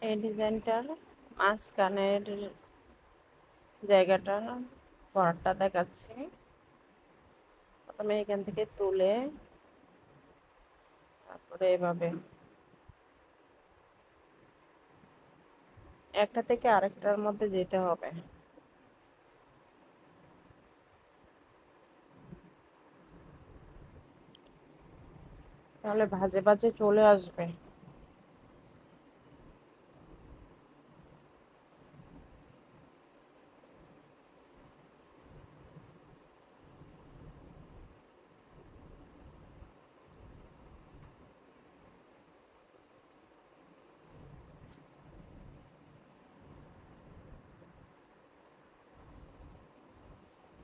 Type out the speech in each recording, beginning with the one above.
এই ডিজাইনটার মাঝখানের জায়গাটা বর্ডারটা দেখাচ্ছি। প্রথমে এখান থেকে তুলে তারপরে এভাবে একটা থেকে আরেকটার মধ্যে যেতে হবে, তাহলে ভাজে ভাজে চলে আসবে।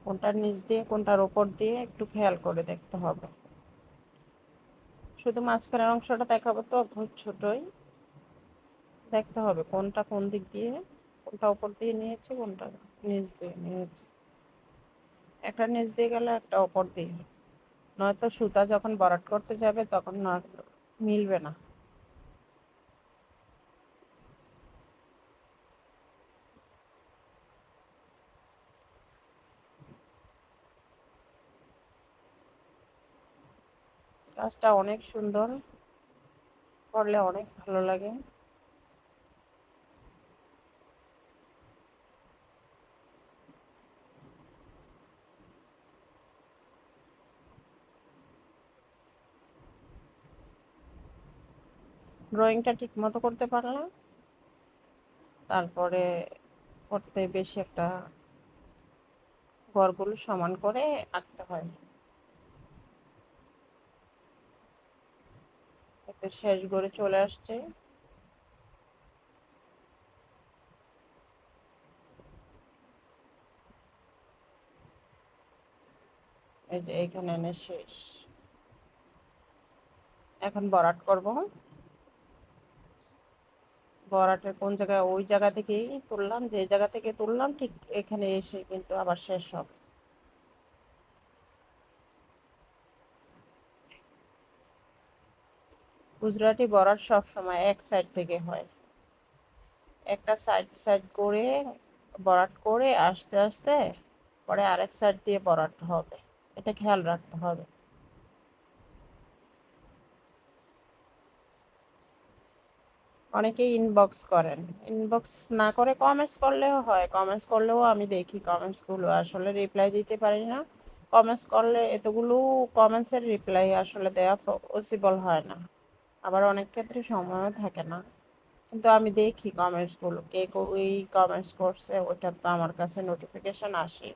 কোনটার নিচ দিয়ে কোনটার ওপর দিয়ে একটু খেয়াল করে দেখতে হবে। শুধু মাঝখানের অংশটা দেখাবো তো খুব ছোটই, দেখতে হবে কোনটা কোন দিক দিয়ে, কোনটা ওপর দিয়ে নিয়েছে কোনটা নিচ দিয়ে নিয়েছে। একটা নিচ দিয়ে গেলে একটা ওপর দিয়ে, নয়তো সুতা যখন ভরাট করতে যাবে তখন না মিলবে না। কাজটা অনেক সুন্দর, করলে অনেক ভালো লাগে। ড্রয়িংটা ঠিক মতো করতে পারলে তারপরে করতে বেশি একটা ঘরগুলো সমান করে আঁকতে হয়। একটা শেষ ঘরে চলে আসছে। এই যে এইখানে এনে শেষ। এখন ভরাট করব। ভরাটের কোন জায়গায়, ওই জায়গা থেকেই তুললাম, যে জায়গা থেকে তুললাম ঠিক এখানে এসে কিন্তু আবার শেষ হবে। গুজরাটি ভরাট সব সময় এক সাইড থেকে হয়, একটা সাইড সাইড করে ভরাট করে আস্তে আস্তে পরে আরেক সাইড দিয়ে ভরাট হবে, এটা খেয়াল রাখতে হবে। অনেকেই ইনবক্স করেন, ইনবক্স না করে কমেন্টস করলেও হয়, কমেন্টস করলেও আমি দেখি কমেন্টসগুলো, আসলে রিপ্লাই দিতে পারি না। কমেন্টস করলে এতগুলো কমেন্টসের রিপ্লাই আসলে দেওয়া পসিবল হয় না, আবার অনেক ক্ষেত্রে সময়ও থাকে না। কিন্তু আমি দেখি কমেন্টসগুলো, কে ওই কমেন্টস করছে ওটা তো আমার কাছে নোটিফিকেশন আসে।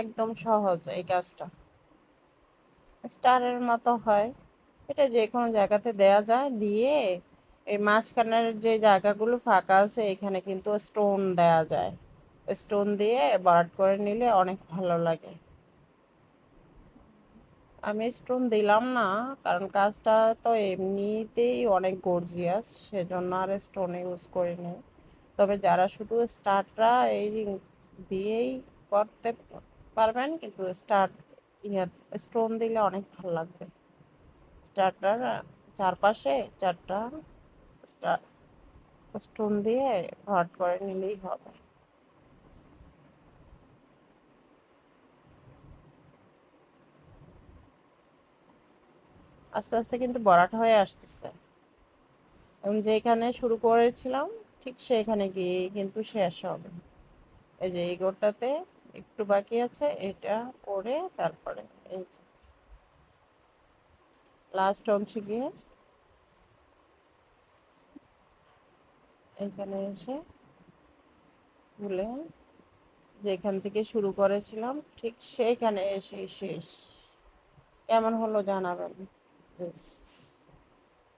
একদম সহজ এই কাজটা, স্টারের মতো হয়। এটা যে কোনো জায়গাতে দেয়া যায়, দিয়ে এই মাঝখানের যে জায়গাগুলো ফাঁকা আছে এখানে কিন্তু স্টোন দেয়া যায়, স্টোন দিয়ে ভরাট করে নিলে অনেক ভালো লাগে। আমি স্টোন দিলাম না, কারণ কাজটা তো এমনিতেই অনেক গর্জিয়াস, সেজন্য আর স্টোন ইউজ করিনি। তবে যারা শুধু স্টারটা এই দিয়েই করতে পারবেন, কিন্তু ইয়া স্টোন দিলে অনেক ভালো লাগবে। স্টারটার চারপাশে চারটা স্টার স্টোন দিয়ে ভরাট করে নিলেই হবে। আস্তে আস্তে কিন্তু ভরাট হয়ে আসতেছে, এবং যেখানে শুরু করেছিলাম ঠিক সেখানে গিয়ে কিন্তু শেষ হবে। এই যে এই গোটাতে একটু বাকি আছে, এটা করে তারপরে এই লাস্ট অংশে গিয়ে এখানে এসে তুলে যেখান থেকে শুরু করেছিলাম ঠিক সেইখানে এসে শেষ। কেমন হলো জানাবেন প্লিজ।